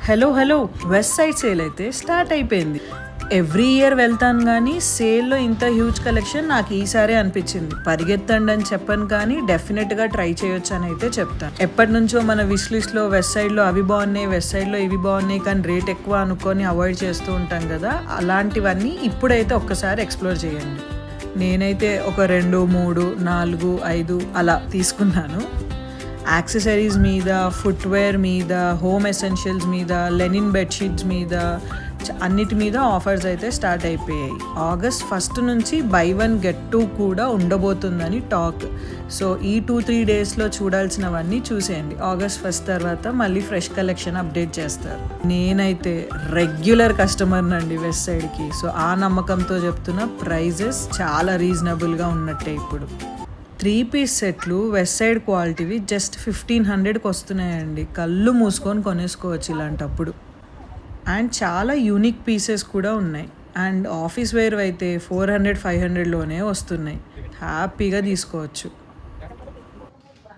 Hello west side sale అయితే start అయిపోయింది. Every year వెళ్తాను కానీ సేల్లో ఇంత హ్యూజ్ కలెక్షన్ నాకు ఈసారి అనిపించింది. పరిగెత్తండి అని చెప్పను కానీ డెఫినెట్గా ట్రై చేయొచ్చు అని అయితే చెప్తాను. ఎప్పటి నుంచో మన విష్ లిస్ట్లో వెస్ట్ సైడ్లో అవి బాగున్నాయి, వెస్ట్ సైడ్లో ఇవి బాగున్నాయి కానీ రేట్ ఎక్కువ అనుకొని అవాయిడ్ చేస్తూ ఉంటాం కదా, అలాంటివన్నీ ఇప్పుడైతే ఒక్కసారి ఎక్స్ప్లోర్ చేయండి. నేనైతే ఒక 2, 3, 4, 5 అలా తీసుకున్నాను. యాక్సెసరీస్ మీద, ఫుట్వేర్ మీద, హోమ్ ఎసెన్షియల్స్ మీద, లెనిన్ బెడ్షీట్స్ మీద, అన్నిటి మీద ఆఫర్స్ అయితే స్టార్ట్ అయిపోయాయి. ఆగస్ట్ 1 నుంచి బై 1 గెట్ 2 కూడా ఉండబోతుందని టాక్. సో ఈ 2-3 డేస్లో చూడాల్సినవన్నీ చూసేయండి. ఆగస్ట్ 1 తర్వాత మళ్ళీ ఫ్రెష్ కలెక్షన్ అప్డేట్ చేస్తారు. నేనైతే రెగ్యులర్ కస్టమర్ నండి వెస్ట్ సైడ్కి. సో ఆ నమ్మకంతో చెప్తున్న ప్రైజెస్ చాలా రీజనబుల్గా ఉన్నట్టే. ఇప్పుడు 3 పీస్ సెట్లు వెస్ట్ సైడ్ క్వాలిటీవి జస్ట్ 1500కి వస్తున్నాయండి. కళ్ళు మూసుకొని కొనేసుకోవచ్చు ఇలాంటప్పుడు. అండ్ చాలా యూనిక్ పీసెస్ కూడా ఉన్నాయి. అండ్ ఆఫీస్ వేర్ అయితే 400-500లోనే వస్తున్నాయి. హ్యాపీగా తీసుకోవచ్చు.